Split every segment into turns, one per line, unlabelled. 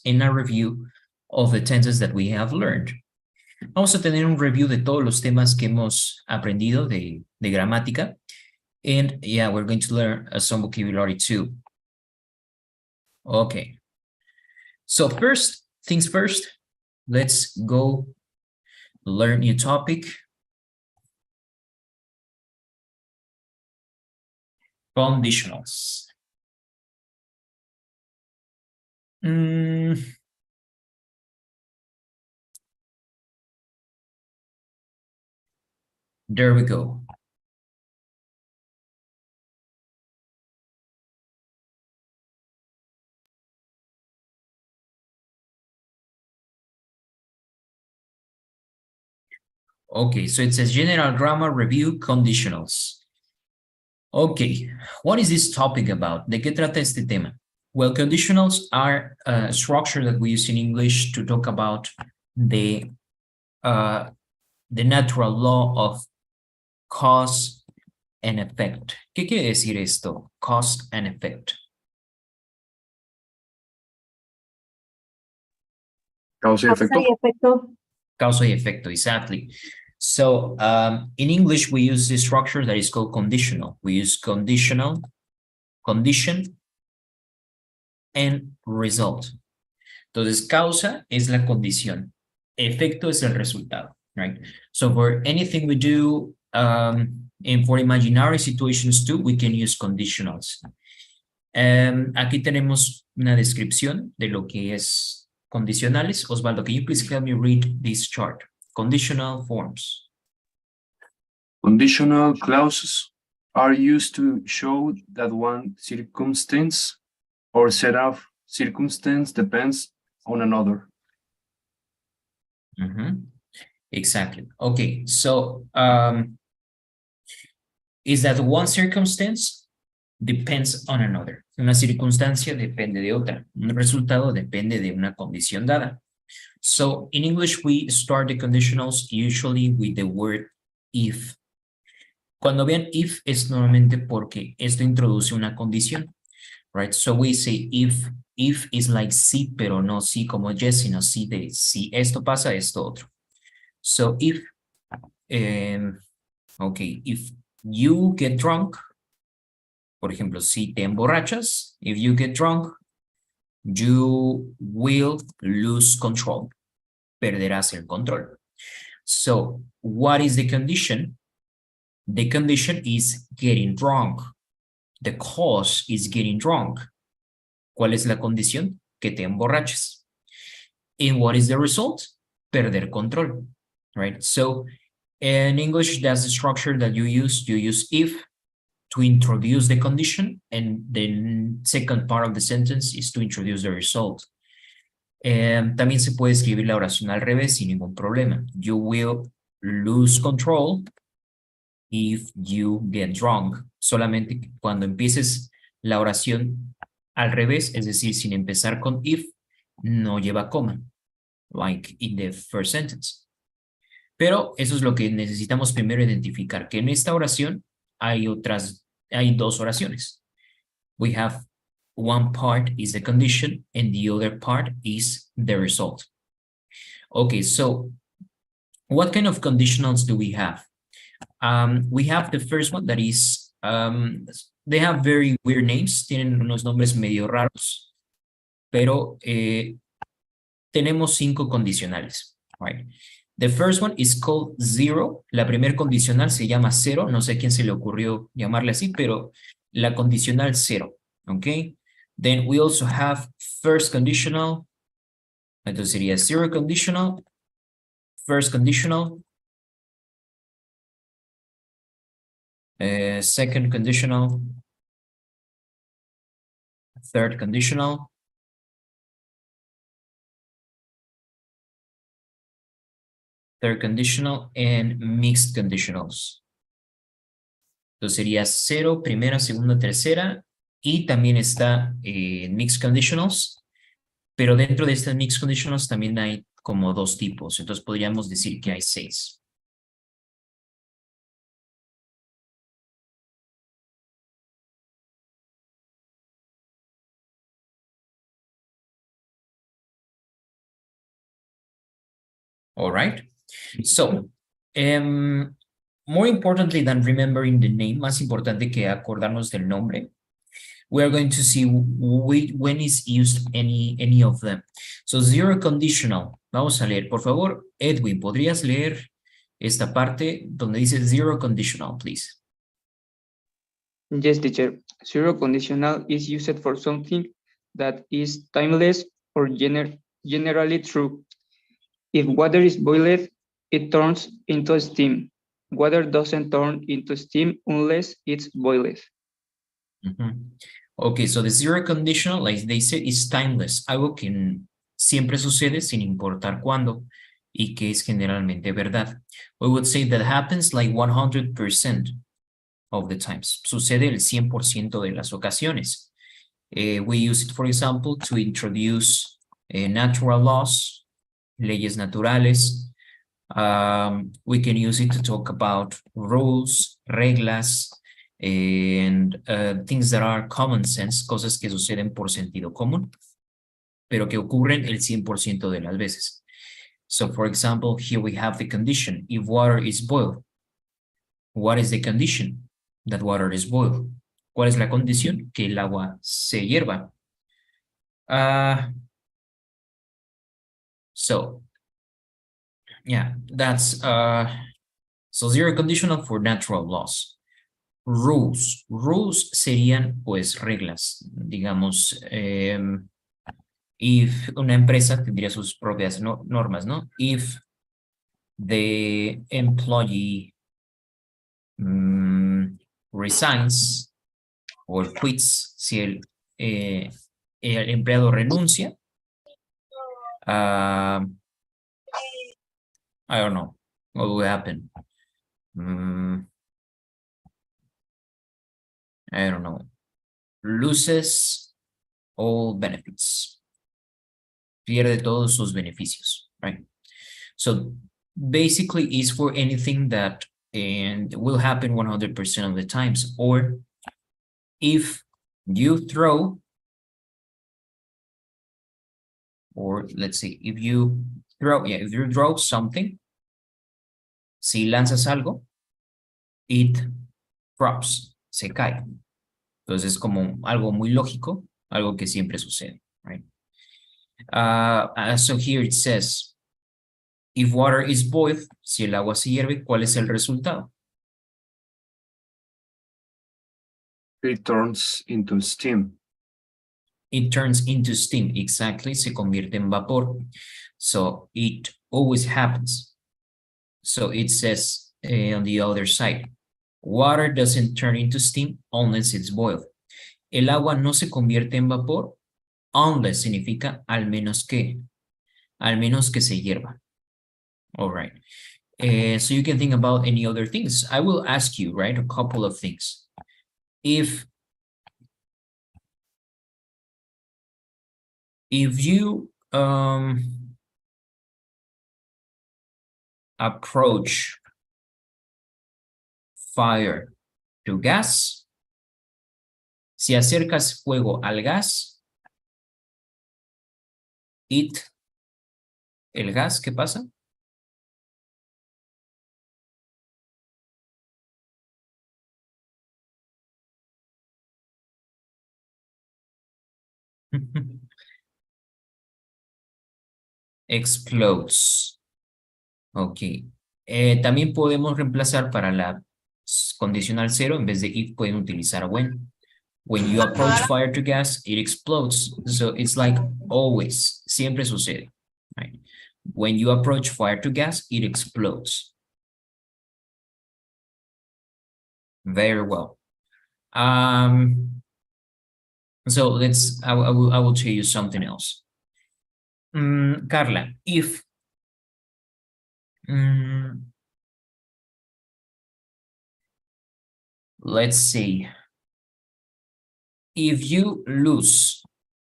and a review of the tenses that we have learned. Vamos a tener un review de todos los temas que hemos aprendido de gramática. And yeah, we're going to learn some vocabulary too. Okay. So first things first, let's go learn new topic. Conditionals. There we go. Okay, so it says general grammar review conditionals. Okay, what is this topic about? ¿De qué trata este tema? Well, conditionals are a structure that we use in English to talk about the natural law of cause and effect. ¿Qué quiere decir esto? Cause and effect.
Causa y efecto.
Causa y efecto, exactly. So in English, we use this structure that is called conditional. We use conditional, condition, and result. Entonces, causa es la condición. Efecto es el resultado, right? So for anything we do, and for imaginary situations too, we can use conditionals. Aquí tenemos una descripción de lo que es condicionales. Osvaldo, can you please help me read this chart? Conditional forms.
Conditional clauses are used to show that one circumstance or set of circumstance depends on another.
Exactly. Okay, so is that one circumstance depends on another. Una circunstancia depende de otra. Un resultado depende de una condición dada. So in English, we start the conditionals usually with the word if. Cuando vean if es normalmente porque esto introduce una condición, right? So we say if is like sí, pero no sí como yes, sino sí de si esto pasa, esto otro. So if, okay, if you get drunk, por ejemplo, si te emborrachas, if you get drunk, you will lose control. Perderás el control. So what is the condition? The condition is getting drunk. The cause is getting drunk. ¿Cuál es la condición? Que te emborraches. And what is the result? Perder control, right? So in English, that's the structure that you use. You use if to introduce the condition, and the second part of the sentence is to introduce the result. También se puede escribir la oración al revés sin ningún problema. You will lose control if you get drunk. Solamente cuando empieces la oración al revés, es decir, sin empezar con if, no lleva coma, like in the first sentence. Pero eso es lo que necesitamos primero identificar, que en esta oración hay dos oraciones. We have one part is the condition and the other part is the result. Okay, so what kind of conditionals do we have? We have the first one that is, they have very weird names, tienen unos nombres medio raros, pero tenemos 5 condicionales, right? The first one is called zero. La primer condicional se llama cero. No sé a quién se le ocurrió llamarle así, pero la condicional cero, okay? Then we also have first conditional. Entonces sería zero conditional, first conditional, second conditional, third conditional, third conditional, and mixed conditionals. Entonces sería cero, primera, segunda, tercera, y también está mixed conditionals, pero dentro de estas mixed conditionals también hay como 2 tipos, entonces podríamos decir que hay 6. All right. So, more importantly than remembering the name, más importante que acordarnos del nombre, we are going to see when is used any of them. So, zero conditional. Vamos a leer. Por favor, Edwin, ¿podrías leer esta parte donde dice zero conditional, please?
Yes, teacher. Zero conditional is used for something that is timeless or generally true. If water is boiled, it turns into steam. Water doesn't turn into steam unless it's boiled.
Okay, so the zero conditional, like they say, is timeless, algo que siempre sucede sin importar cuándo y que es generalmente verdad. We would say that happens like 100% of the times. Sucede el 100% de las ocasiones. We use it, for example, to introduce natural laws, leyes naturales. We can use it to talk about rules, reglas, and things that are common sense, cosas que suceden por sentido común, pero que ocurren el 100% de las veces. So, for example, here we have the condition, if water is boiled. What is the condition? That water is boiled. ¿Cuál es la condición? Que el agua se hierva. So, yeah, that's so zero conditional for natural laws. Rules. Rules serían pues reglas, digamos, if una empresa tendría sus propias normas, ¿no? If the employee resigns or quits, si el empleado renuncia, I don't know what will happen. I don't know. Loses all benefits. Pierde todos sus beneficios, right? So basically is for anything that and will happen 100% of the times, or if you throw, or let's say if you throw something, si lanzas algo, it drops, se cae. Entonces es como algo muy lógico, algo que siempre sucede, right? So here it says, if water is boiled, si el agua se hierve, ¿cuál es el resultado?
It turns into steam.
It turns into steam, exactly, se convierte en vapor. So it always happens. So it says on the other side, water doesn't turn into steam unless it's boiled. El agua no se convierte en vapor, unless significa al menos que se hierva. All right. So you can think about any other things. I will ask you, right, a couple of things. If you approach fire to gas, si acercas fuego al gas, el gas, ¿qué pasa? Explodes. Ok. También podemos reemplazar para la condicional cero, en vez de if, pueden utilizar when. When you approach fire to gas, it explodes. So it's like always, siempre sucede. Right? When you approach fire to gas, it explodes. Very well. So let's, I will tell you something else. Carla, if let's see, if you lose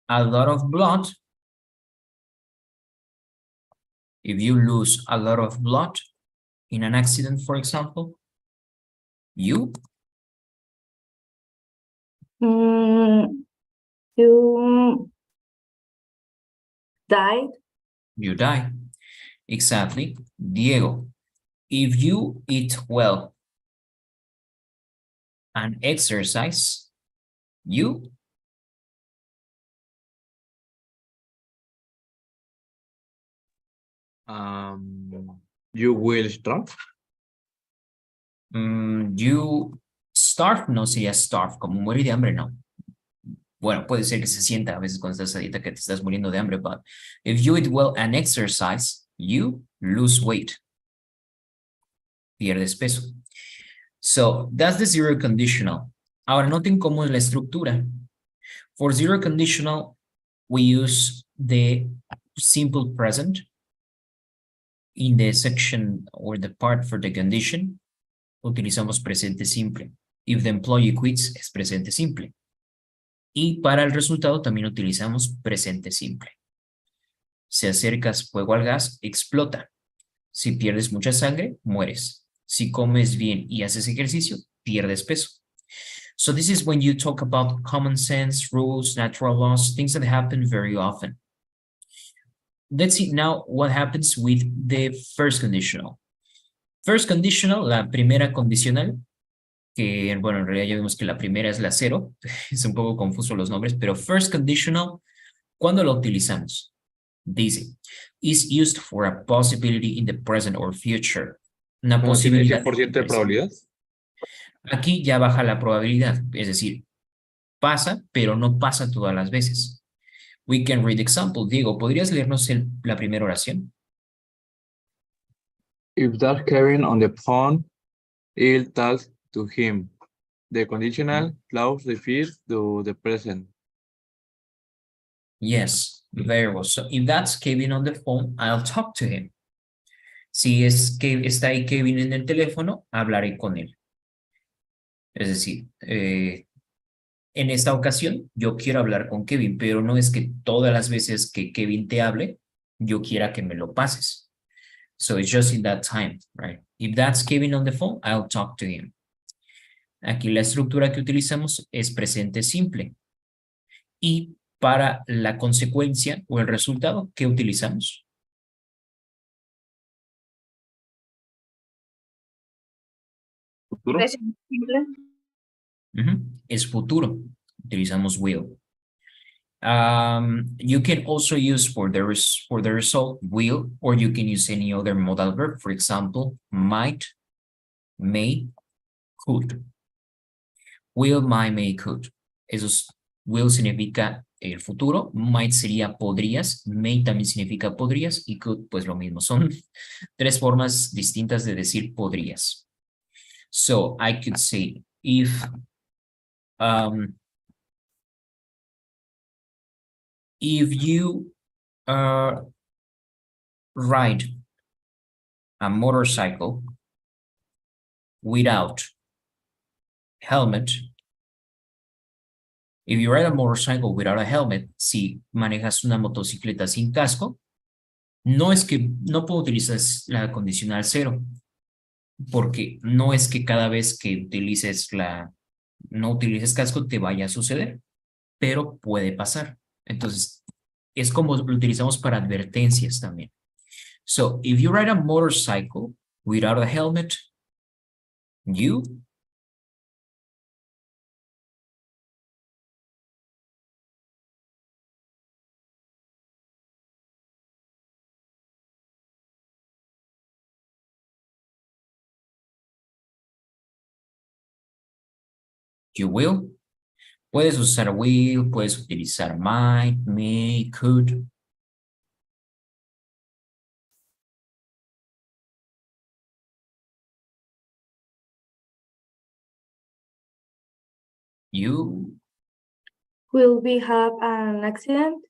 a lot of blood, in an accident, for example, you
died.
You die. Exactly. Diego, if you eat well and exercise, you
You will stop.
you starve, no sería starve, como morir de hambre, no. Bueno, puede ser que se sienta a veces cuando estás a dieta que te estás muriendo de hambre, but if you eat well and exercise, you lose weight. Pierdes peso. So, that's the zero conditional. Ahora, noten cómo es la estructura. For zero conditional, we use the simple present in the section or the part for the condition. Utilizamos presente simple. If the employee quits, es presente simple. Y para el resultado también utilizamos presente simple. Si acercas fuego al gas, explota. Si pierdes mucha sangre, mueres. Si comes bien y haces ejercicio, pierdes peso. So this is when you talk about common sense, rules, natural laws, things that happen very often. Let's see now what happens with the first conditional. First conditional, la primera condicional, que bueno, en realidad ya vimos que la primera es la cero, es un poco confuso los nombres, pero first conditional, ¿cuándo lo utilizamos? Dice, is used for a possibility in the present or future. Una
¿No tiene
posibilidad.
100% de probabilidad?
Aquí ya baja la probabilidad, es decir, pasa, pero no pasa todas las veces. We can read example. Diego, ¿podrías leernos la primera oración?
If that Kevin on the phone, he'll talk to him. The conditional clause refers to the present.
Yes, very well. So if that's Kevin on the phone, I'll talk to him. Si es que está ahí Kevin en el teléfono, hablaré con él. Es decir, en esta ocasión yo quiero hablar con Kevin, pero no es que todas las veces que Kevin te hable, yo quiera que me lo pases. So it's just in that time, right? If that's Kevin on the phone, I'll talk to him. Aquí la estructura que utilizamos es presente simple. Y para la consecuencia o el resultado, ¿qué utilizamos?
¿Futuro?
Presente simple.
Es futuro. Utilizamos will. You can also use for the result will, or you can use any other modal verb. For example, might, may, could. Will, might, may, could. Esos will significa el futuro, might sería podrías, may también significa podrías y could pues lo mismo. Son tres formas distintas de decir podrías. So I could say if you ride a motorcycle without helmet, if you ride a motorcycle without a helmet, si manejas una motocicleta sin casco, no es que no puedo utilizar la condicional cero, porque no es que cada vez que no utilices casco te vaya a suceder, pero puede pasar. Entonces, es como lo utilizamos para advertencias también. So, if you ride a motorcycle without a helmet, you will. Puedes usar will, puedes utilizar might, may, could. You
Will we have an accident?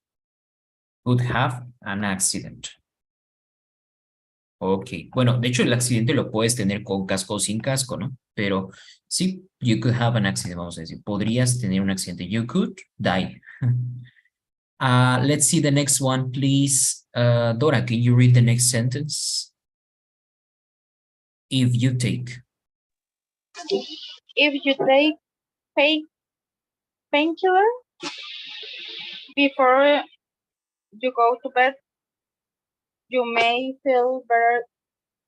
could have an accident. Ok, bueno, de hecho el accidente lo puedes tener con casco o sin casco, ¿no? Pero sí, you could have an accident, vamos a decir. Podrías tener un accidente. You could die. Let's see the next one, please. Dora, can you read the next sentence? If you take.
If you take painkiller before you go to bed,
You may feel better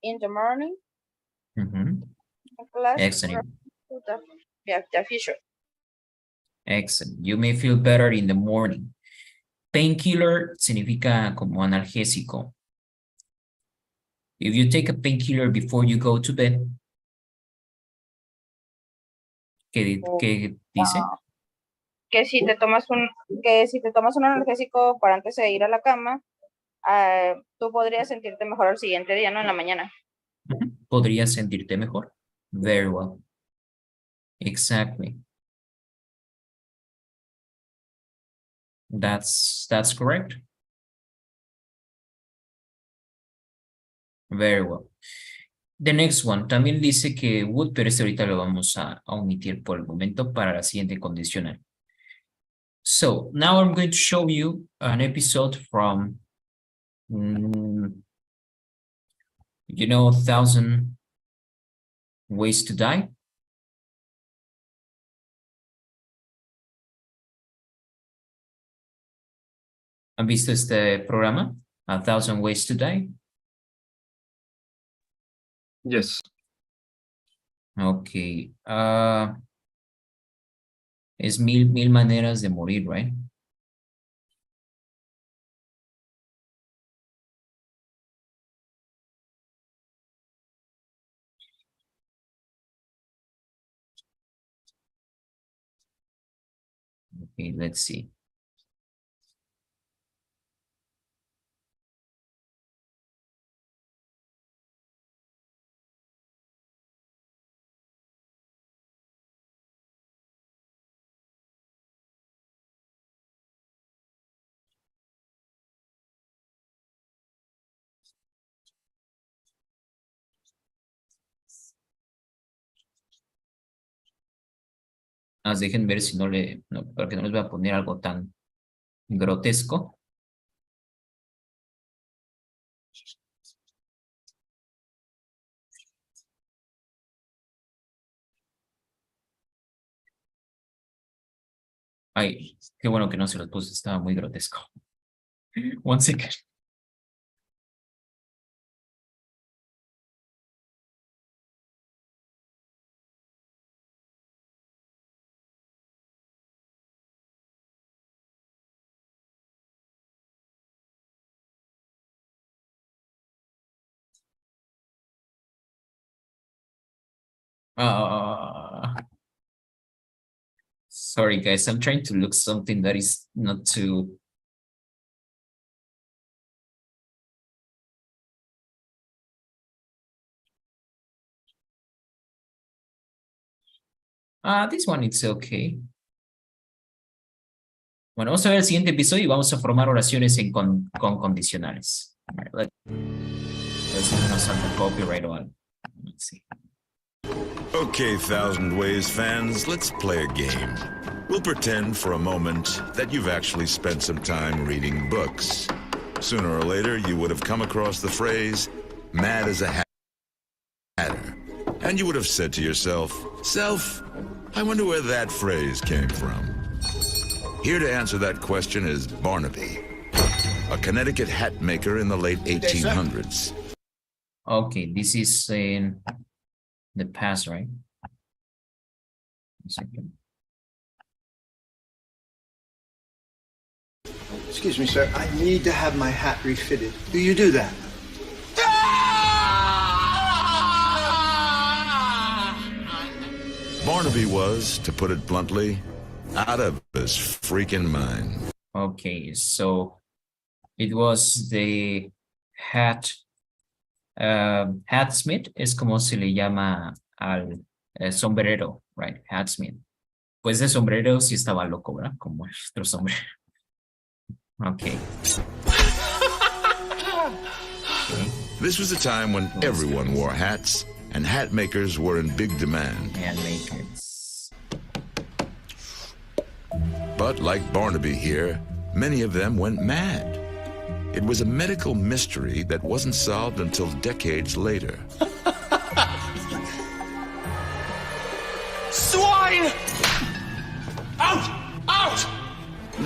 in the morning.
Ujú.
Class
Excellent.
to the future.
Excellent. You may feel better in the morning. Painkiller significa como analgésico. If you take a painkiller before you go to bed, ¿qué dice?
Que si te tomas un analgésico para antes de ir a la cama, tú podrías sentirte mejor al siguiente día, ¿no? En la mañana.
Ujú. Podrías sentirte mejor. Very well. Exactly. That's correct. Very well. The next one también dice que would, pero este ahorita lo vamos a omitir por el momento para la siguiente condicional. So now I'm going to show you an episode from, you know, 1,000 Ways to Die. ¿Han visto este programa? 1,000 Ways to Die.
Yes.
Okay. Es mil maneras de morir, right? Okay, let's see. Dejen ver si no para que no les voy a poner algo tan grotesco. Ay, qué bueno que no se los puse, estaba muy grotesco. One second. Sorry guys, I'm trying to look something that is not too. This one it's okay. Bueno, vamos a ver el siguiente episodio y vamos a formar oraciones con condicionales. Right, let's see, no salta copyright o algo. Let's see.
Okay, 1,000 Ways fans, let's play a game. We'll pretend for a moment that you've actually spent some time reading books. Sooner or later, you would have come across the phrase, mad as a hatter. And you would have said to yourself, Self, I wonder where that phrase came from. Here to answer that question is Barnaby, a Connecticut hat maker in the late 1800s.
Okay, this is in the past, right? One second.
Excuse me, sir. I need to have my hat refitted. Do you do that?
Barnaby was, to put it bluntly, out of his freaking mind.
Okay, so it was the hat smith, es como se le llama al sombrero, right? Hat smith. Pues de sombrero sí estaba loco, ¿verdad? Como nuestro sombrero. Okay.
This was a time when everyone wore hats, and hat makers were in big demand.
Hat makers.
But like Barnaby here, many of them went mad. It was a medical mystery that wasn't solved until decades later.
Swine! Out! Out!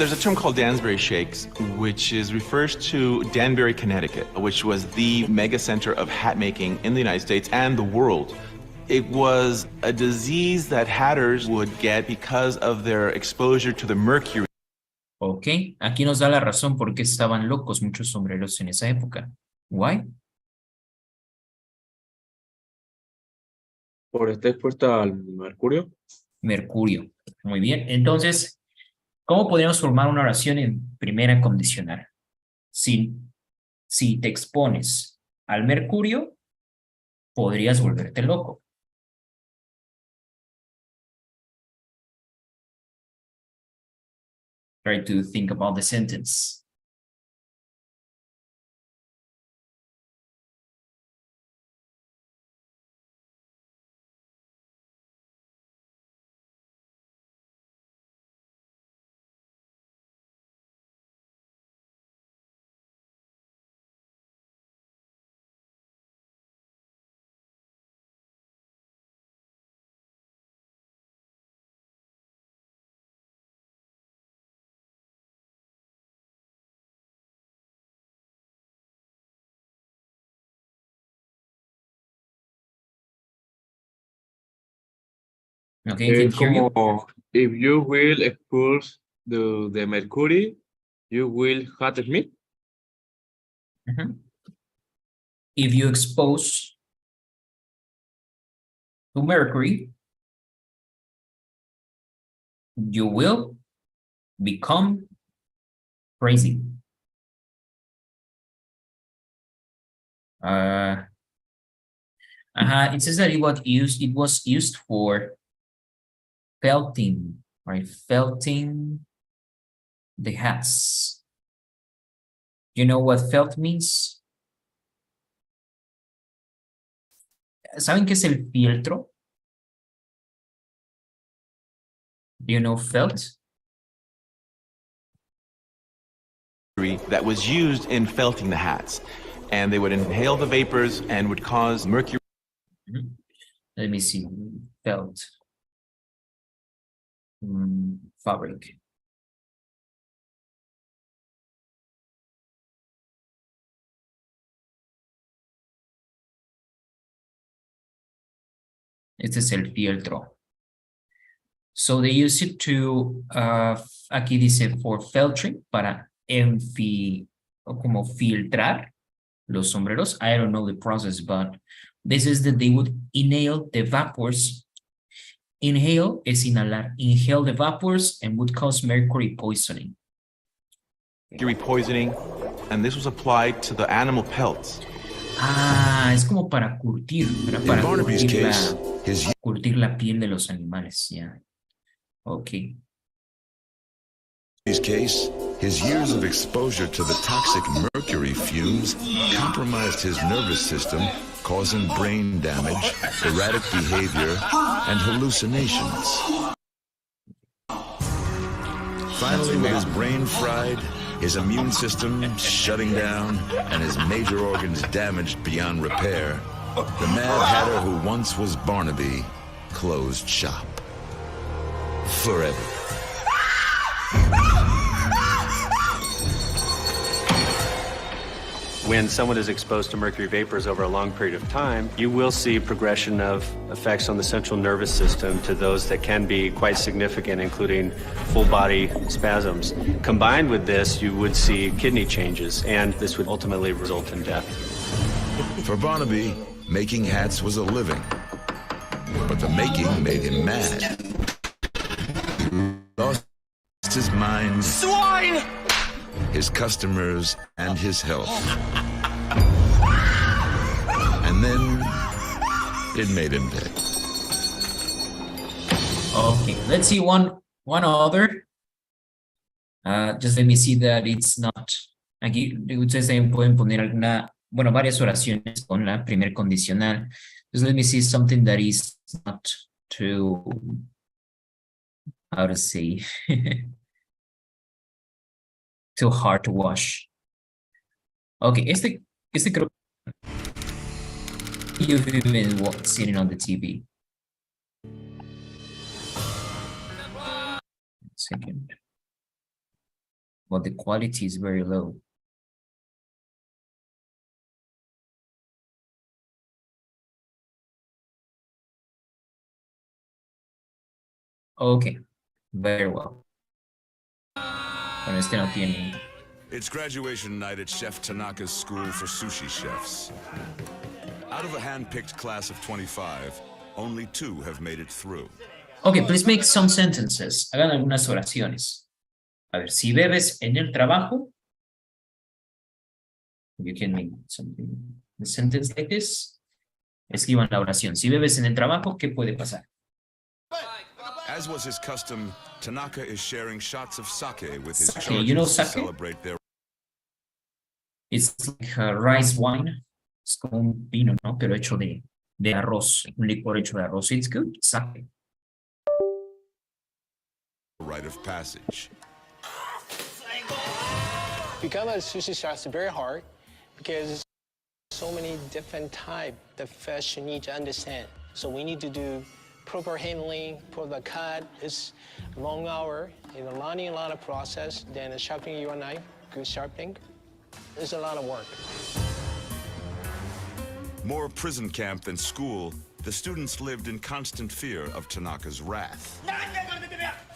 There's a term called Danbury Shakes, which refers to Danbury, Connecticut, which was the mega center of hat making in the United States and the world. It was a disease that hatters would get because of their exposure to the mercury.
Ok, aquí nos da la razón por qué estaban locos muchos sombreros en esa época. Why?
Por estar expuesta al mercurio.
Mercurio. Muy bien. Entonces, ¿cómo podríamos formar una oración en primera condicional? Si te expones al mercurio, podrías volverte loco. Try to think about the sentence. Okay, I
Es
can hear you.
como, if you will expose the mercury, you will hurt me.
Mhm. If you expose to mercury, you will become crazy. It says that it was used for felting, right? Felting the hats. You know what felt means? ¿Saben qué es el fieltro? Do you know felt?
That was used in felting the hats. And they would inhale the vapors and would cause mercury.
Mhm. Let me see. Felt. Fabric. Este es el fieltro. So they use it to, aquí dice for filtering, para o como filtrar los sombreros. I don't know the process, but this is that they would inhale the vapors. Inhale es inhalar. Inhale the vapors and would cause mercury poisoning.
Mercury poisoning, and this was applied to the animal pelts.
Es como para curtir, ¿verdad?
In
Para
Barnaby's
curtir
case,
curtir la piel de los animales, yeah. Okay.
his years of exposure to the toxic mercury fumes compromised his nervous system, causing brain damage, erratic behavior, and hallucinations. Finally, with his brain fried, his immune system shutting down, and his major organs damaged beyond repair, the Mad Hatter who once was Barnaby closed shop. Forever.
When someone is exposed to mercury vapors over a long period of time, you will see progression of effects on the central nervous system to those that can be quite significant, including full body spasms. Combined with this, you would see kidney changes, and this would ultimately result in death.
For Barnaby, making hats was a living, but the making made him mad. Lost his mind,
Swine!
his customers, and his health. And then it made him pay.
Okay, let's see one other. Just let me see that it's not. Aquí ustedes también pueden poner varias oraciones con la primer condicional. Just let me see something that is not too, how to say, too hard to wash. Okay, este creo you've even seen it on the TV. Second. but the quality is very low. Okay, very well. Con este no tiene.
It's graduation night at Chef Tanaka's school for sushi chefs. Out of a hand-picked class of 25, only 2 have made it through.
Okay, please make some sentences. Hagan algunas oraciones. A ver, si bebes en el trabajo, you can make something, a sentence like this. Escriban la oración. Si bebes en el trabajo, ¿qué puede pasar?
As was his custom, Tanaka is sharing shots of sake with his
Sake,
children
you know
to
sake?
celebrate their...
It's like rice wine. Es como un vino, ¿no? Pero hecho de arroz. Un licor hecho de arroz. It's good. Sake.
rite of passage.
Become a sushi chef is very hard because so many different types of fish you need to understand. So we need to do proper handling for the cut. It's long hour, learning a lot of process. Then sharpening your knife, good sharpening. It's a lot of work.
More prison camp than school, the students lived in constant fear of Tanaka's wrath.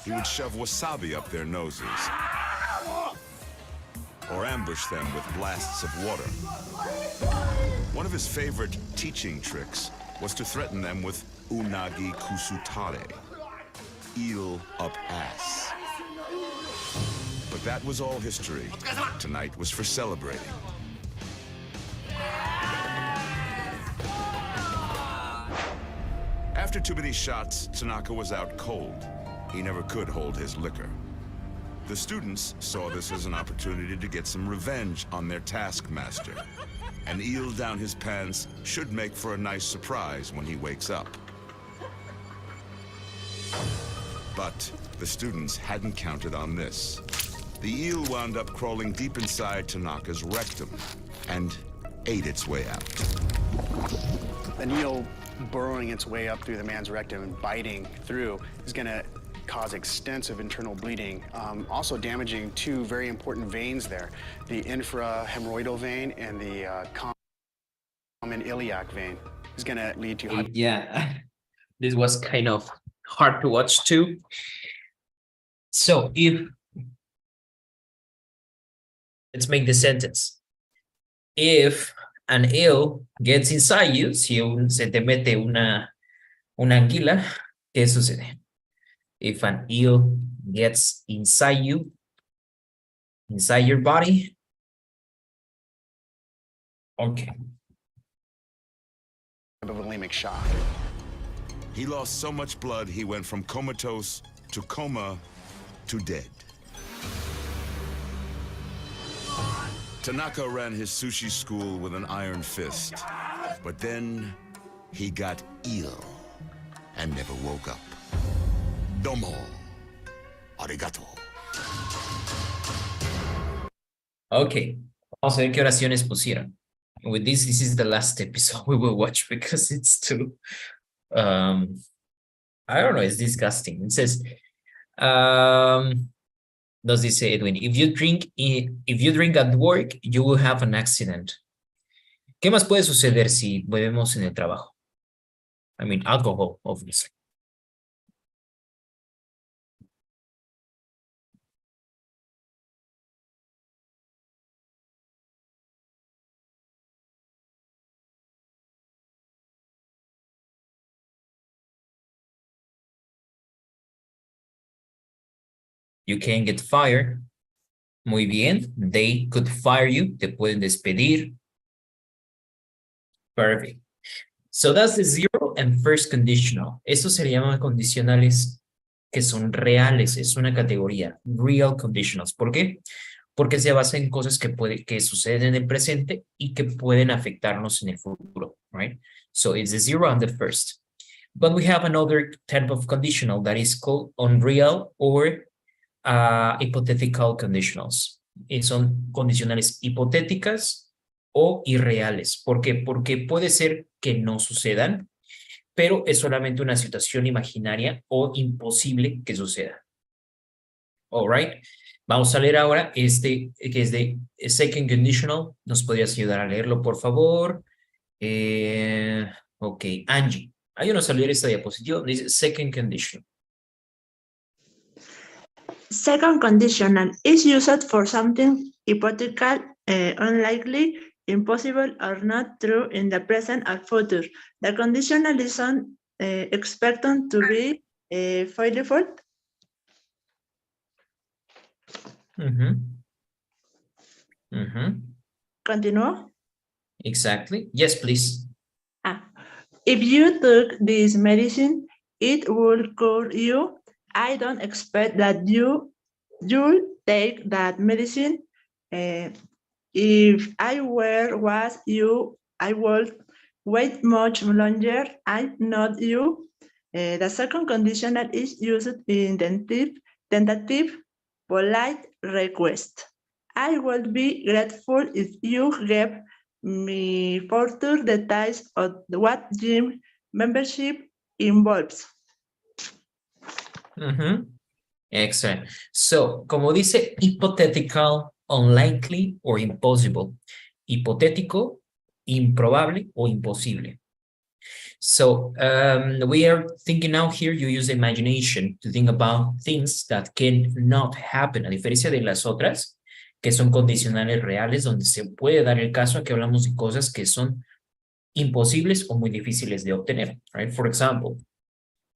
He would shove wasabi up their noses or ambush them with blasts of water. One of his favorite teaching tricks was to threaten them with unagi kusutare, eel up ass. But that was all history. Tonight was for celebrating. After too many shots, Tanaka was out cold. He never could hold his liquor. The students saw this as an opportunity to get some revenge on their taskmaster. An eel down his pants should make for a nice surprise when he wakes up. But the students hadn't counted on this. The eel wound up crawling deep inside Tanaka's rectum and ate its way out.
An eel burrowing its way up through the man's rectum and biting through is going to cause extensive internal bleeding, also damaging two very important veins there, the infrahemorrhoidal vein and the common iliac vein. Is going to lead to...
Yeah, this was kind of hard to watch too. So if, let's make the sentence. If an eel gets inside you, si se te mete una anguila, ¿qué sucede? If an eel gets inside you, inside your body, okay.
Of a bulimic shock.
He lost so much blood, he went from comatose to coma to dead. Tanaka ran his sushi school with an iron fist, but then he got ill and never woke up. Domo. Arigato.
Okay, vamos a ver qué oraciones pusieron. With this is the last episode we will watch because it's too, I don't know, it's disgusting. It says, does this say, Edwin, if you drink at work, you will have an accident. ¿Qué más puede suceder si bebemos en el trabajo? I mean, alcohol, obviously. You can get fired. Muy bien. They could fire you. Te pueden despedir. Perfect. So that's the zero and first conditional. Estos se llaman condicionales que son reales. Es una categoría. Real conditionals. ¿Por qué? Porque se basa en cosas que suceden en el presente y que pueden afectarnos en el futuro. Right? So it's the zero and the first. But we have another type of conditional that is called unreal or hypothetical conditionals. Son condicionales hipotéticas o irreales. ¿Por qué? Porque puede ser que no sucedan, pero es solamente una situación imaginaria o imposible que suceda. All right. Vamos a leer ahora este que es de second conditional. ¿Nos podrías ayudar a leerlo, por favor? Ok, Angie. Ayúdanos a leer esta diapositiva. Dice second conditional.
Second conditional is used for something hypothetical, unlikely, impossible, or not true in the present or future. The conditional is expected to be faithful. Continue.
Exactly. Yes, please.
If you took this medicine, it will cure you. I don't expect that you'll take that medicine. If I was you, I would wait much longer. I'm not you. The second conditional is used in tentative, polite request. I would be grateful if you gave me further details of what gym membership involves.
Excellent. So, como dice hypothetical, unlikely, or impossible. Hipotético, improbable, o imposible. So, we are thinking now here, you use the imagination to think about things that cannot happen, a diferencia de las otras, que son condicionales reales, donde se puede dar el caso a que hablamos de cosas que son imposibles o muy difíciles de obtener, right? For example,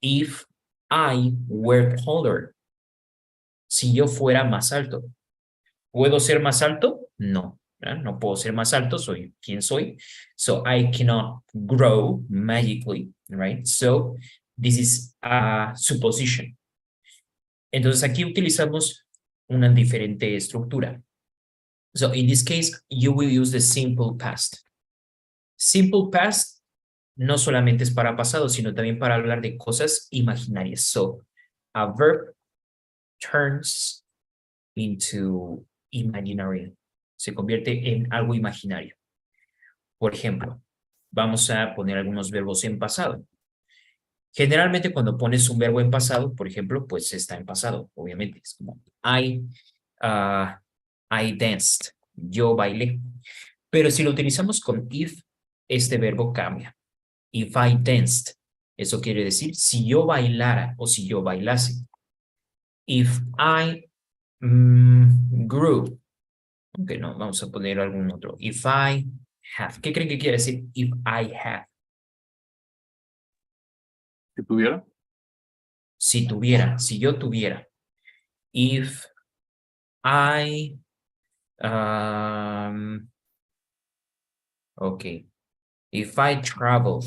if I were taller, si yo fuera más alto. ¿Puedo ser más alto? No, ¿verdad? No puedo ser más alto, soy quien soy. So I cannot grow magically, right? So this is a supposition. Entonces aquí utilizamos una diferente estructura. So in this case, you will use the simple past. Simple past no solamente es para pasado, sino también para hablar de cosas imaginarias. So a verb turns into imaginary. Se convierte en algo imaginario. Por ejemplo, vamos a poner algunos verbos en pasado. Generalmente cuando pones un verbo en pasado, por ejemplo, pues está en pasado, obviamente. Es como I danced. Yo bailé. Pero si lo utilizamos con if, este verbo cambia. If I danced. Eso quiere decir si yo bailara o si yo bailase. If I grew. Ok, no, vamos a poner algún otro. If I have. ¿Qué creen que quiere decir if I have?
Si tuviera.
Si tuviera, si yo tuviera. If I ok. If I travel.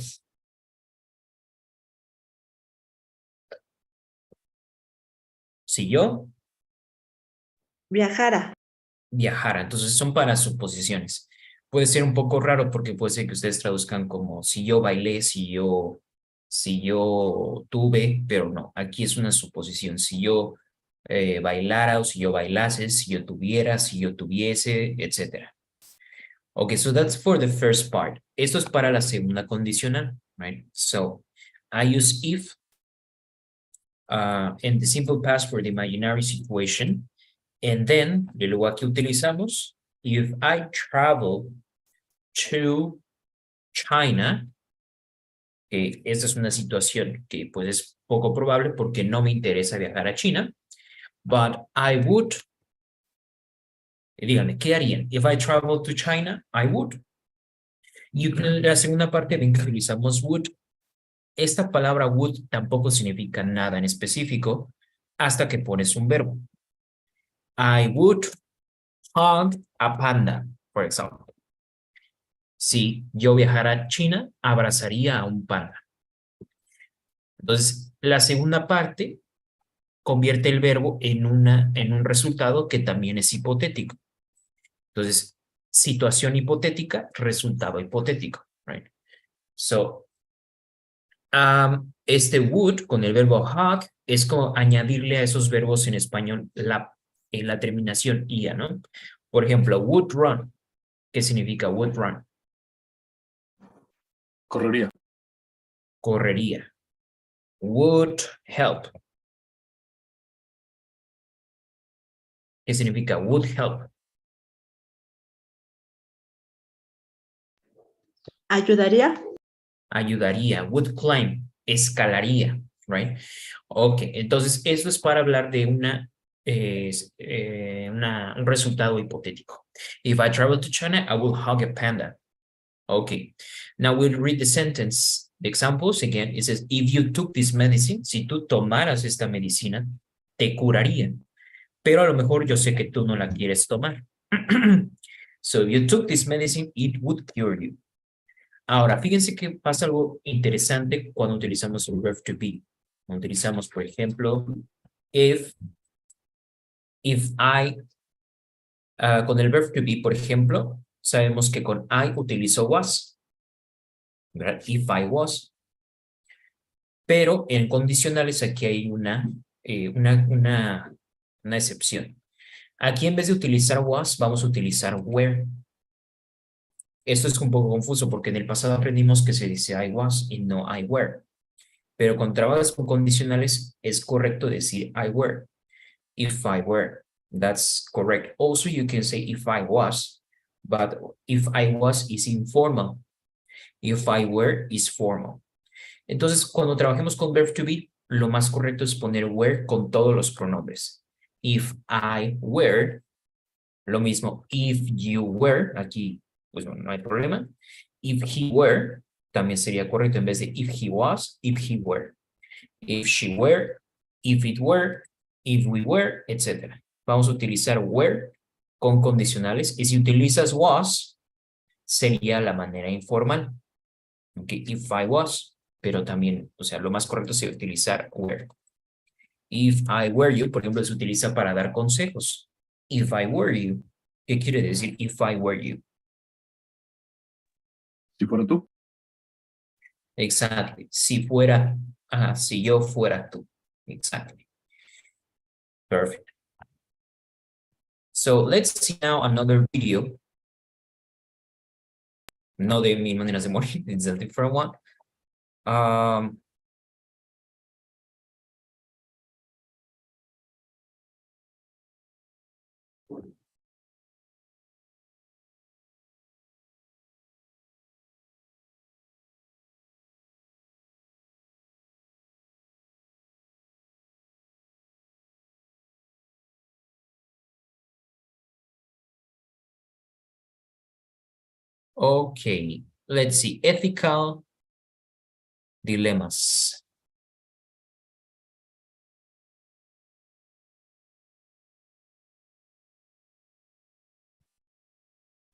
Si yo
viajara.
Viajara. Entonces son para suposiciones. Puede ser un poco raro porque puede ser que ustedes traduzcan como si yo bailé, si yo tuve, pero no. Aquí es una suposición. Si yo bailara o si yo bailase, si yo tuviera, si yo tuviese, etc. Okay, so that's for the first part. Esto es para la segunda condicional, right? So I use if and the simple past for the imaginary situation. And then, luego aquí utilizamos, if I travel to China, que esta es una situación que pues es poco probable porque no me interesa viajar a China, but I would, díganme, ¿qué harían? If I travel to China, I would. Y en la segunda parte ven que utilizamos would. Esta palabra would tampoco significa nada en específico hasta que pones un verbo. I would hug a panda, for example. Si yo viajara a China, abrazaría a un panda. Entonces, la segunda parte convierte el verbo en un resultado que también es hipotético. Entonces, situación hipotética, resultado hipotético, right? So, este would con el verbo hug es como añadirle a esos verbos en español en la terminación ia, ¿no? Por ejemplo, would run. ¿Qué significa would run?
Correría.
Correría. Would help. ¿Qué significa would help?
Ayudaría.
Ayudaría, would climb, escalaría, right? Ok, entonces eso es para hablar de un resultado hipotético. If I travel to China, I will hug a panda. Okay, now we'll read the sentence. The examples again, it says, if you took this medicine, si tú tomaras esta medicina, te curaría. Pero a lo mejor yo sé que tú no la quieres tomar. So if you took this medicine, it would cure you. Ahora, fíjense que pasa algo interesante cuando utilizamos el verb to be. Cuando utilizamos, por ejemplo, if I, con el verb to be, por ejemplo, sabemos que con I utilizo was, ¿verdad? If I was. Pero en condicionales aquí hay una excepción. Aquí en vez de utilizar was, vamos a utilizar were. Esto es un poco confuso porque en el pasado aprendimos que se dice I was y no I were. Pero con trabajos con condicionales es correcto decir I were. If I were. That's correct. Also, you can say if I was, but if I was is informal. If I were is formal. Entonces, cuando trabajemos con verb to be, lo más correcto es poner were con todos los pronombres. If I were, lo mismo. If you were, aquí pues no hay problema. If he were, también sería correcto en vez de if he was, if he were. If she were, if it were, if we were, etc. Vamos a utilizar were con condicionales y si utilizas was, sería la manera informal. Okay, if I was, pero también, o sea, lo más correcto sería utilizar were. If I were you, por ejemplo, se utiliza para dar consejos. If I were you, ¿qué quiere decir if I were you?
Si fuera tú.
Exactly. Si fuera, si yo fuera tú. Exactly. Perfect. So let's see now another video. No de 1000 maneras de morir, it's a different one. Okay, let's see. Ethical dilemmas.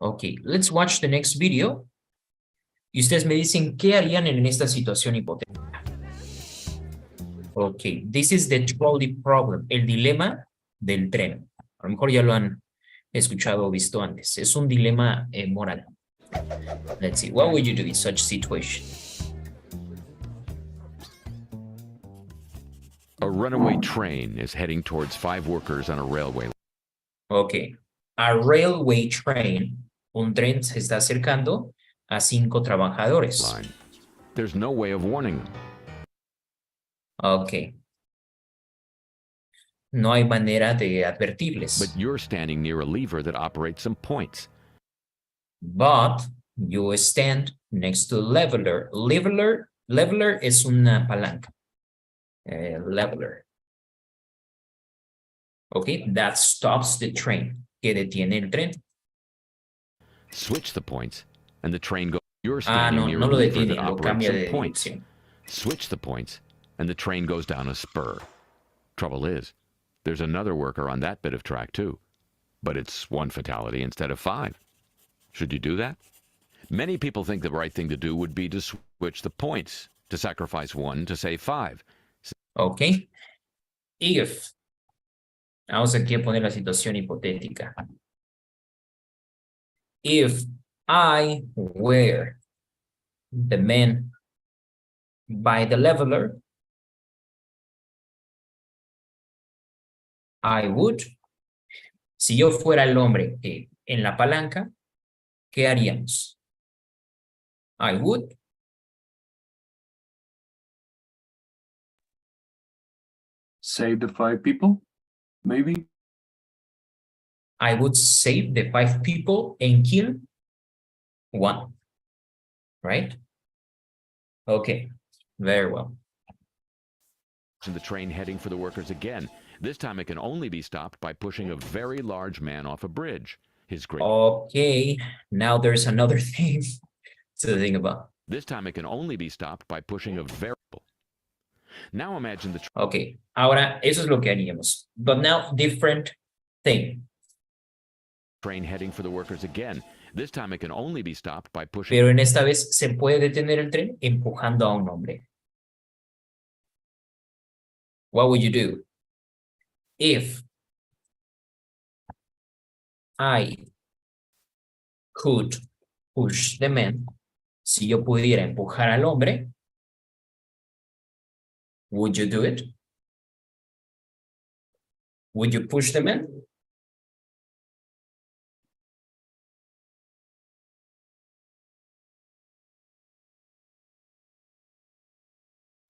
Okay, let's watch the next video. Y ustedes me dicen qué harían en esta situación hipotética. Okay, this is the trolley problem, el dilema del tren. A lo mejor ya lo han escuchado o visto antes. Es un dilema moral. Let's see, what would you do in such situation?
A runaway train is heading towards 5 workers on a railway.
Okay, a railway train, un tren se está acercando a 5 trabajadores.
Line. There's no way of warning them.
Okay. No hay manera de advertirles.
But you're standing near a lever that operates some points.
But you stand next to leveler. Leveler es una palanca. Leveler. Okay, that stops the train. Que detiene el tren.
Switch the points, and the train goes. You're standing near
no
a
lo
lever
detiene,
that
lo
operates
cambia de
some points.
dirección.
Switch the points, and the train goes down a spur. Trouble is, there's another worker on that bit of track too, but it's 1 fatality instead of 5. Should you do that? Many people think the right thing to do would be to switch the points, to sacrifice 1 to save 5.
Okay. If. Vamos aquí a poner la situación hipotética. If I were the man by the leveler, I would. Si yo fuera el hombre en la palanca, ¿qué haríamos? I would.
Save the 5 people, maybe.
I would save the 5 people and kill 1. Right? Okay, very well.
In the train heading for the workers again. This time it can only be stopped by pushing a very large man off a bridge. His great.
Okay, now there's another thing to think about.
This time it can only be stopped by pushing a very. Now imagine the.
Okay, ahora eso es lo que haríamos. But now different thing.
Train heading for the workers again. This time it can only be stopped by pushing.
Pero en esta vez se puede detener el tren empujando a un hombre. What would you do? If I could push the man, si yo pudiera empujar al hombre, would you do it? Would you push the man?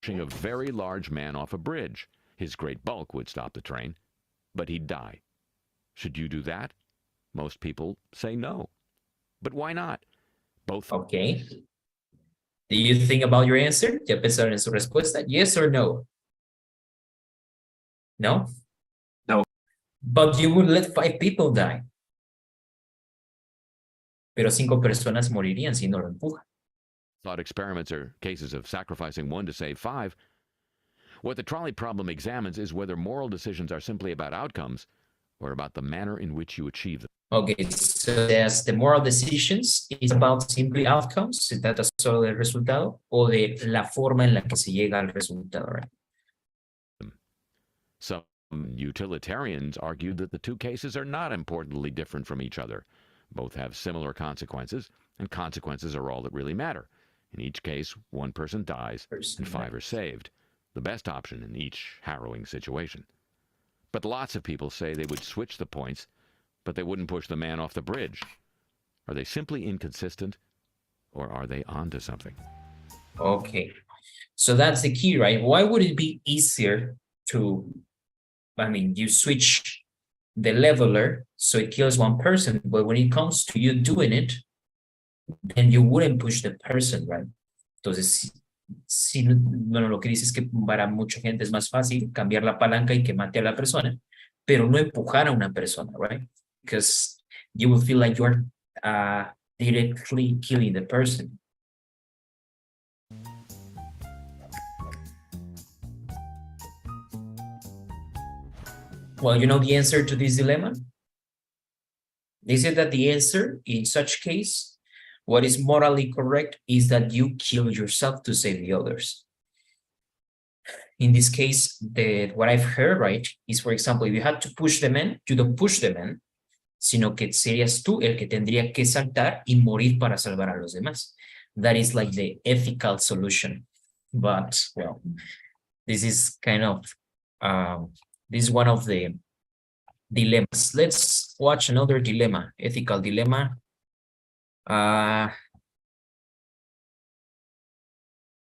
Pushing a very large man off a bridge. His great bulk would stop the train, but he'd die. Should you do that? Most people say no. But why not? Both.
Okay. Do you think about your answer? ¿Ya pensaron en su respuesta? Yes or no? No?
No.
But you would let 5 people die. Pero 5 personas morirían si no lo empujan.
Thought experiments are cases of sacrificing 1 to save 5. What the trolley problem examines is whether moral decisions are simply about outcomes or about the manner in which you achieve them.
Okay, so as the moral decisions is about simply outcomes, se trata solo del resultado o de la forma en la que se llega al resultado, right?
Some utilitarians argued that the 2 cases are not importantly different from each other. Both have similar consequences, and consequences are all that really matter. In each case, 1 person dies and 5 are saved. The best option in each harrowing situation. But lots of people say they would switch the points, but they wouldn't push the man off the bridge. Are they simply inconsistent, or are they onto something?
Okay, so that's the key, right? Why would it be easier to, you switch the leveler so it kills 1 person, but when it comes to you doing it, then you wouldn't push the person, right? Entonces, bueno, lo que dice es que para mucha gente es más fácil cambiar la palanca y que mate a la persona, pero no empujar a una persona, right? Because you will feel like you're directly killing the person. Well, you know the answer to this dilemma? They said that the answer in such case, what is morally correct is that you kill yourself to save the others. In this case, what I've heard, right, is, for example, if you had to push the man, you don't push the man, sino que serías tú el que tendría que saltar y morir para salvar a los demás. That is like the ethical solution. But, well, this is kind of, this is one of the dilemmas. Let's watch another dilemma, ethical dilemma.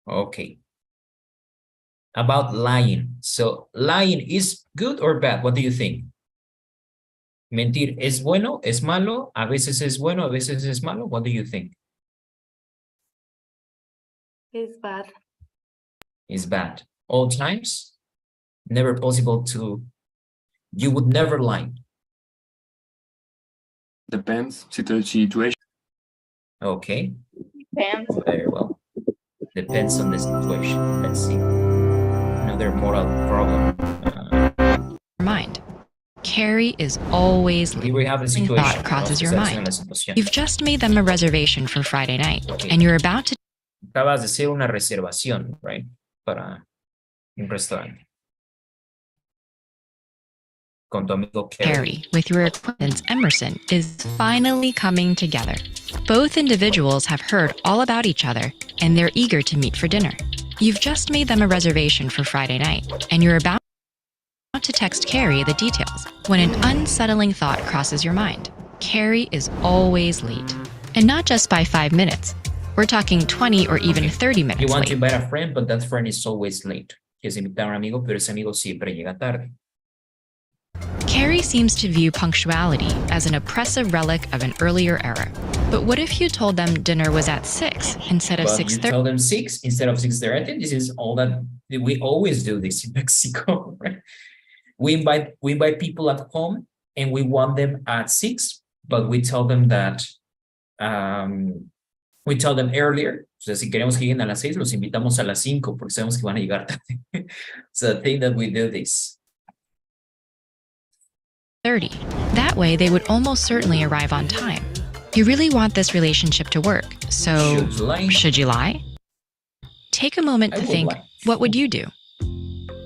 Okay. About lying. So, lying is good or bad? What do you think? Mentir es bueno, es malo, a veces es bueno, a veces es malo. What do you think?
It's bad.
It's bad. All times? Never possible to, you would never lie.
Depends situation.
Okay.
Depends.
Very well. Depends on the situation. Let's see. Another moral problem.
Mind. Carrie is always
Here we have a situation.
thought crosses your mind. You've just made them a reservation for Friday night, and you're about to
Acabas de hacer una reservación, right? Para un restaurante. Con tu amigo
Carrie, with your acquaintance Emerson, is finally coming together. Both individuals have heard all about each other, and they're eager to meet for dinner. You've just made them a reservation for Friday night, and you're about to text Carrie the details when an unsettling thought crosses your mind. Carrie is always late, and not just by 5 minutes. We're talking 20 or even 30 minutes
You want
late.
to invite a friend, but that friend is always late. Quieres invitar a un amigo, pero ese amigo siempre llega tarde.
Carrie seems to view punctuality as an oppressive relic of an earlier era. But what if you told them dinner was at 6 instead of
But you
6:30?
tell them 6 instead of 6:30. I think this is all that we always do this in Mexico, right? We invite people at home and we want them at 6, but we tell them that we tell them earlier. O sea, si queremos que lleguen a las 6, los invitamos a las 5 porque sabemos que van a llegar tarde. So I think that we do this.
30. That way, they would almost certainly arrive on time. You really want this relationship to work, so should you lie? Take a moment to think, what would you do?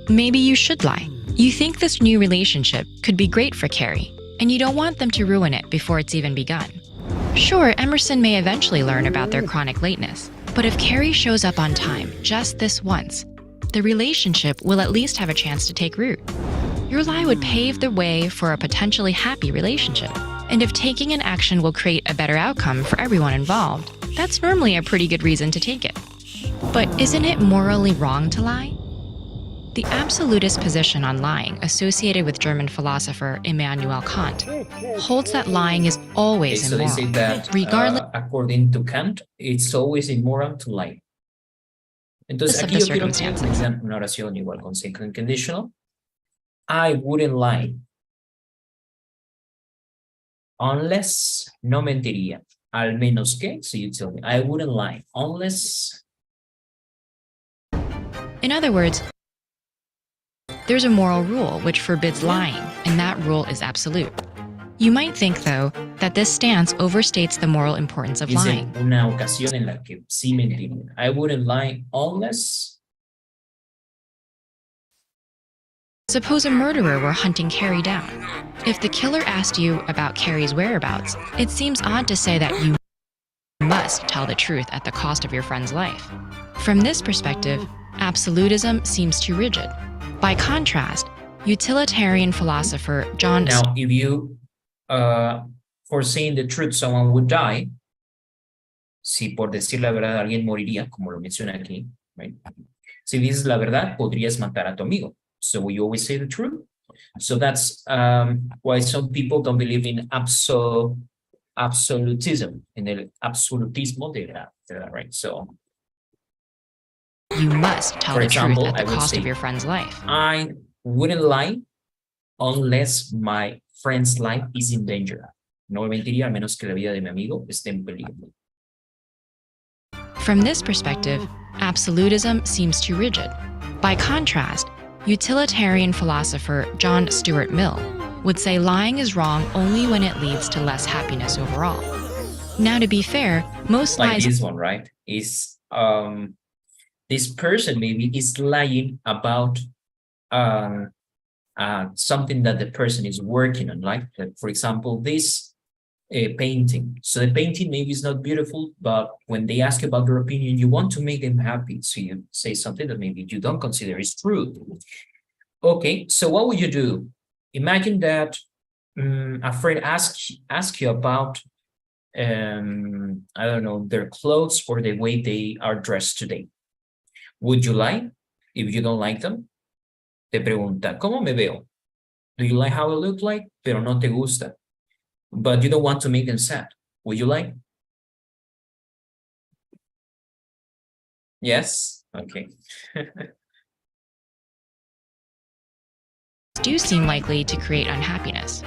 Maybe you should lie. You think this new relationship could be great for Carrie, and you don't want them to ruin it before it's even begun. Sure, Emerson may eventually learn about their chronic lateness, but if Carrie shows up on time just this once, the relationship will at least have a chance to take root. Your lie would pave the way for a potentially happy relationship. And if taking an action will create a better outcome for everyone involved, that's normally a pretty good reason to take it. But isn't it morally wrong to lie? The absolutist position on lying associated with German philosopher Immanuel Kant holds that lying is always
So they say
immoral,
that
regardless
according to Kant, it's always immoral to lie. Entonces
of
aquí
the
yo quiero que
circumstances.
digan una oración igual con second conditional. I wouldn't lie. Unless, no mentiría. Al menos que, so you tell me, I wouldn't lie. Unless,
In other words, there's a moral rule which forbids lying, and that rule is absolute. You might think, though, that this stance overstates the moral importance of
dice
lying.
una ocasión en la que sí mentiría. I wouldn't lie unless,
Suppose a murderer were hunting Carrie down. If the killer asked you about Carrie's whereabouts, it seems odd to say that you must tell the truth at the cost of your friend's life. From this perspective, absolutism seems too rigid. By contrast, utilitarian philosopher John
now if you, for saying the truth, someone would die, si por decir la verdad alguien moriría, como lo menciona aquí, right? Si dices la verdad, podrías matar a tu amigo. So we always say the truth. So that's why some people don't believe in absolutism, in el absolutismo de la verdad, right? So
you must tell
for
the
example,
truth at
I
the
would
cost
say,
of your friend's life.
I wouldn't lie unless my friend's life is in danger. No mentiría a menos que la vida de mi amigo esté en peligro.
From this perspective, absolutism seems too rigid. By contrast, utilitarian philosopher John Stuart Mill would say lying is wrong only when it leads to less happiness overall. Now, to be fair, most
Like
lies
this one, right? Is this person maybe is lying about something that the person is working on, like for example, this painting. So the painting maybe is not beautiful, but when they ask about their opinion, you want to make them happy. So you say something that maybe you don't consider is true. Okay, so what would you do? Imagine that a friend asks you about, I don't know, their clothes or the way they are dressed today. Would you lie if you don't like them? Te pregunta, ¿cómo me veo? Do you like how I look like? Pero no te gusta. But you don't want to make them sad. Would you lie? Yes? Okay.
do seem likely to create unhappiness.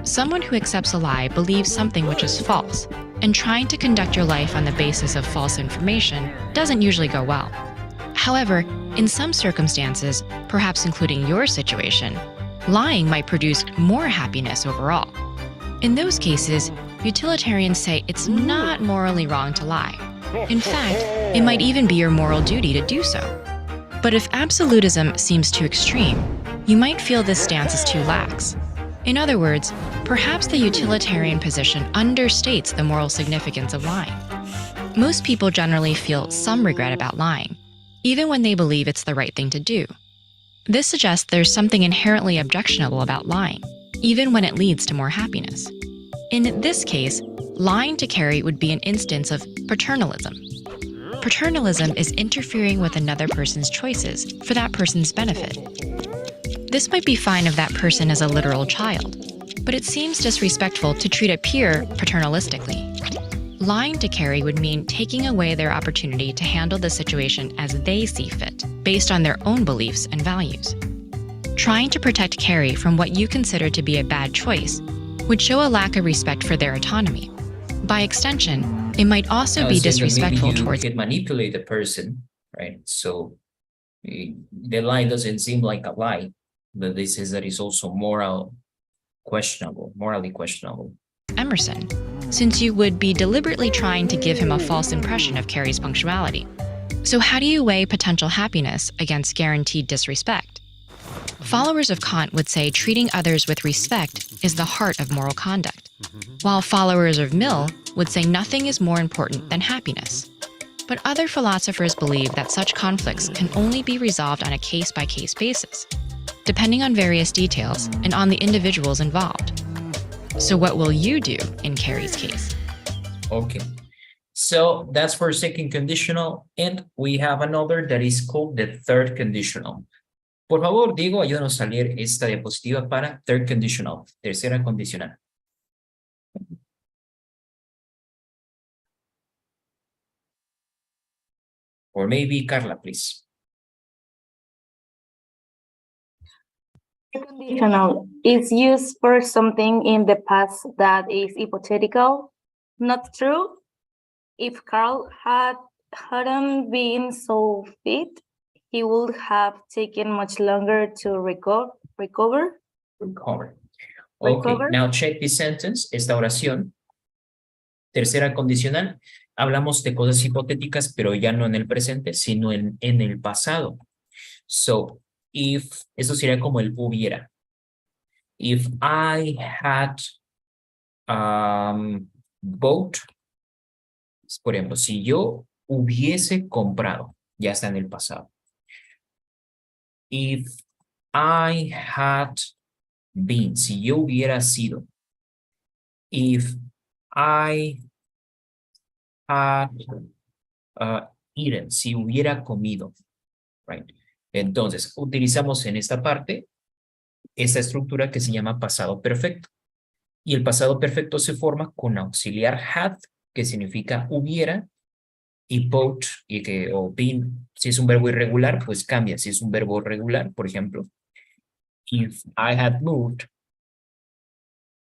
Someone who accepts a lie believes something which is false, and trying to conduct your life on the basis of false information doesn't usually go well. However, in some circumstances, perhaps including your situation, lying might produce more happiness overall. In those cases, utilitarians say it's not morally wrong to lie. In fact, it might even be your moral duty to do so. But if absolutism seems too extreme, you might feel this stance is too lax. In other words, perhaps the utilitarian position understates the moral significance of lying. Most people generally feel some regret about lying, even when they believe it's the right thing to do. This suggests there's something inherently objectionable about lying, even when it leads to more happiness. In this case, lying to Carrie would be an instance of paternalism. Paternalism is interfering with another person's choices for that person's benefit. This might be fine if that person is a literal child, but it seems disrespectful to treat a peer paternalistically. Lying to Carrie would mean taking away their opportunity to handle the situation as they see fit, based on their own beliefs and values. Trying to protect Carrie from what you consider to be a bad choice would show a lack of respect for their autonomy. By extension, it might also be
So that
disrespectful
maybe you
towards
can manipulate the person, right? So the lie doesn't seem like a lie, but this is that is also morally questionable.
Emerson, since you would be deliberately trying to give him a false impression of Carrie's punctuality. So how do you weigh potential happiness against guaranteed disrespect? Followers of Kant would say treating others with respect is the heart of moral conduct, while followers of Mill would say nothing is more important than happiness. But other philosophers believe that such conflicts can only be resolved on a case-by-case basis, depending on various details and on the individuals involved. So what will you do in Carrie's case?
Okay, so that's for second conditional, and we have another that is called the third conditional. Por favor, Diego, ayúdanos a leer esta diapositiva para third conditional, tercera condicional. Or maybe Carla, please.
Conditional is used for something in the past that is hypothetical, not true. If Carl hadn't been so fit, he would have taken much longer to recover.
Okay, now check this sentence, esta oración. Tercera condicional, hablamos de cosas hipotéticas, pero ya no en el presente, sino en el pasado. So, if, eso sería como el hubiera. If I had bought, por ejemplo, si yo hubiese comprado, ya está en el pasado. If I had been, si yo hubiera sido. If I had eaten, si hubiera comido, right? Entonces, utilizamos en esta parte esta estructura que se llama pasado perfecto. Y el pasado perfecto se forma con auxiliar had, que significa hubiera, y bought, o been, si es un verbo irregular, pues cambia. Si es un verbo regular, por ejemplo, if I had moved,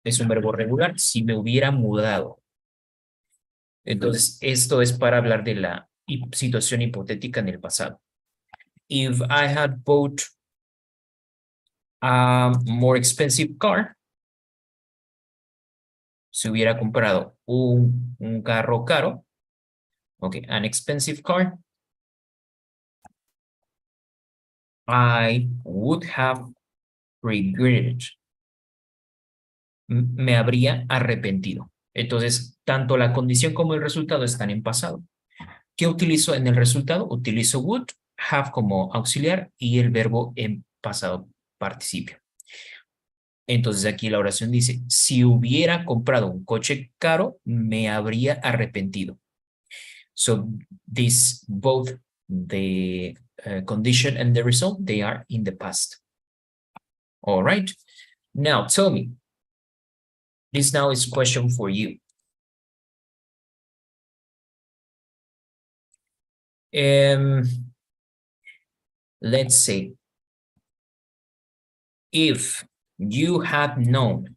es un verbo regular, si me hubiera mudado. Entonces, esto es para hablar de la situación hipotética en el pasado. If I had bought a more expensive car, si hubiera comprado un carro caro, okay, an expensive car, I would have regretted. Me habría arrepentido. Entonces, tanto la condición como el resultado están en pasado. ¿Qué utilizo en el resultado? Utilizo would, have como auxiliar y el verbo en pasado participio. Entonces aquí la oración dice, si hubiera comprado un coche caro, me habría arrepentido. So this, both the condition and the result, they are in the past. All right. Now tell me, this now is a question for you. Let's say, if you had known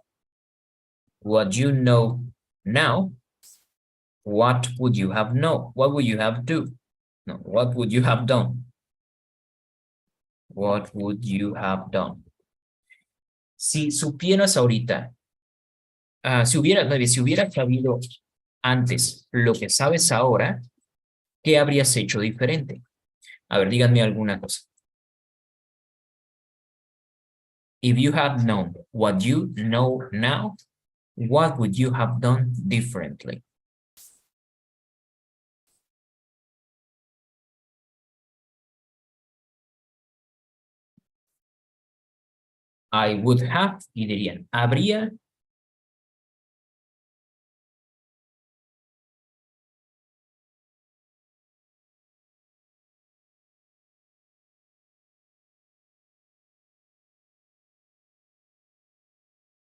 what you know now, what would you have known? What would you have do? No, what would you have done? What would you have done? Si supieras ahorita, si hubiera sabido antes lo que sabes ahora, ¿qué habrías hecho diferente? A ver, díganme alguna cosa. If you had known what you know now, what would you have done differently? I would have, y dirían, habría.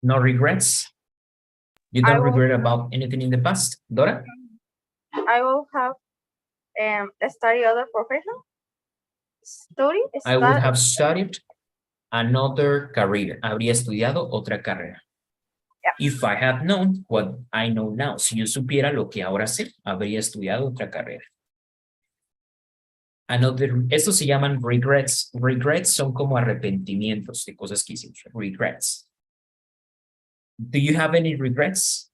No regrets? You
I
don't
will-
regret about anything in the past, Dora?
I will have study other profession.
I would have studied another career. Habría estudiado otra carrera. If I had known what I know now. Si yo supiera lo que ahora sé, habría estudiado otra carrera. Estos se llaman regrets. Regrets son como arrepentimientos de cosas que hicimos. Regrets. Do you have any regrets?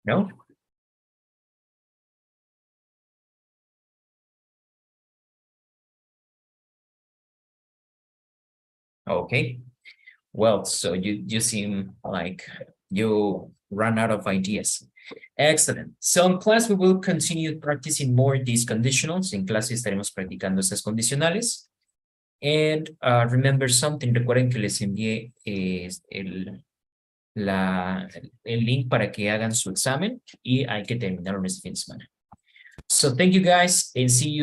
No? Okay. Well, so you seem like you run out of ideas. Excellent. So in class, we will continue practicing more these conditionals. En clase estaremos practicando estas condicionales. And remember something, recuerden que les envié el link para que hagan su examen y hay que terminarlo en este fin de semana. So thank you guys and see you